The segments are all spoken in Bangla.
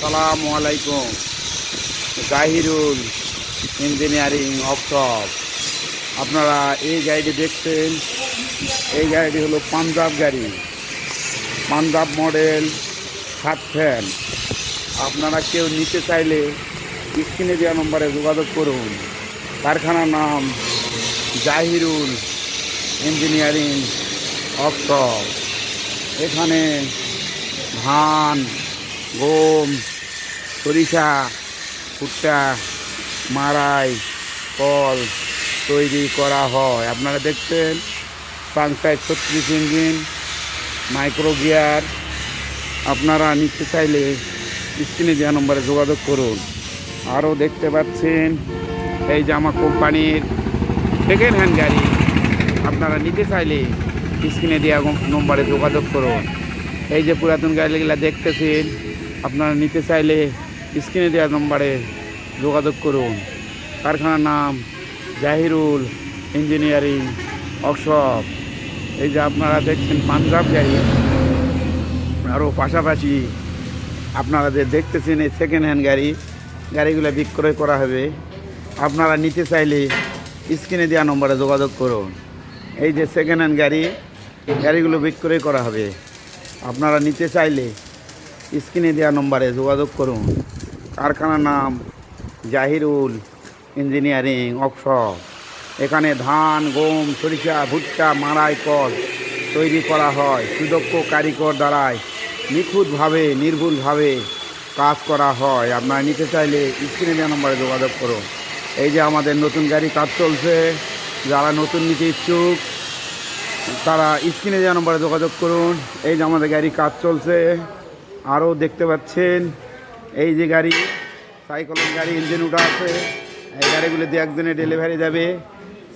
আসসালামু আলাইকুম। Zahirul engineering workshop. আপনারা এই গাড়িটি দেখছেন, এই গাড়িটি হলো পাঞ্জাব গাড়ি, পাঞ্জাব মডেল 7 ফ্যান। আপনারা কেউ নিতে চাইলে স্ক্রিনে দেওয়া নম্বরে যোগাযোগ করুন। কারখানার নাম জাহিরুল ইঞ্জিনিয়ারিং ওয়ার্কশপ। এখানে ধান, গম, সরিষা, ভুট্টা, মাড়াই, কল তৈরি করা হয়। আপনারা দেখছেন পাংটায় 36 ইঞ্জিন, মাইক্রো গিয়ার। আপনারা নিতে চাইলে স্ক্রিনে দেওয়া নম্বরে যোগাযোগ করুন। আরও দেখতে পাচ্ছেন এই জামা কোম্পানির সেকেন্ড হ্যান্ড গাড়ি। আপনারা নিতে চাইলে স্ক্রিনে দেওয়া নম্বরে যোগাযোগ করুন। এই যে পুরাতন গাড়িগুলো দেখতেছেন, আপনারা নিতে চাইলে স্ক্রিনে দেওয়া নম্বরে যোগাযোগ করুন। কারখানার নাম জাহিরুল ইঞ্জিনিয়ারিং ওয়ার্কশপ। এই যে আপনারা দেখছেন পাঞ্জাব গাড়ি। আরও পাশাপাশি আপনারা যে দেখতেছেন এই সেকেন্ড হ্যান্ড গাড়িগুলো বিক্রয় করা হবে। আপনারা নিতে চাইলে স্ক্রিনে দেওয়া নম্বরে যোগাযোগ করুন। এই যে সেকেন্ড হ্যান্ড গাড়িগুলো বিক্রয় করা হবে। আপনারা নিতে চাইলে স্ক্রিনে দেওয়া নম্বরে যোগাযোগ করুন। কারখানার নাম জাহিরুল ইঞ্জিনিয়ারিং ওয়ার্কশপ। এখানে ধান, গম, সরিষা, ভুট্টা, মাড়াই, কল তৈরি করা হয়। সুদক্ষ কারিগর দ্বারাই নিখুঁতভাবে, নির্ভুলভাবে কাজ করা হয়। আপনারা নিতে চাইলে স্ক্রিনে দেওয়া নম্বরে যোগাযোগ করুন। এই যে আমাদের নতুন গাড়ি কাজ চলছে। যারা নতুন নিতে ইচ্ছুক তারা স্ক্রিনে দেওয়া নম্বরে যোগাযোগ করুন। এই যে আমাদের গাড়ি কাজ চলছে। আরও দেখতে পাচ্ছেন এই যে গাড়ি, সাইক্লোন গাড়ি, ইঞ্জিন উঠা আছে। এই গাড়িগুলো দিয়ে একদিনে ডেলিভারি যাবে।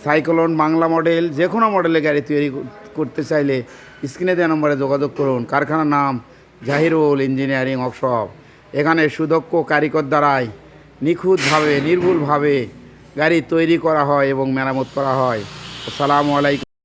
সাইক্লোন বাংলা মডেল, যে কোনো মডেলের গাড়ি তৈরি করতে চাইলে স্ক্রিনে দেওয়া নম্বরে যোগাযোগ করুন। কারখানার নাম জাহিরুল ইঞ্জিনিয়ারিং ওয়ার্কশপ। এখানে সুদক্ষ কারিগর দ্বারাই নিখুঁতভাবে, নির্ভুলভাবে গাড়ি তৈরি করা হয় এবং মেরামত করা হয়। আসসালামু আলাইকুম।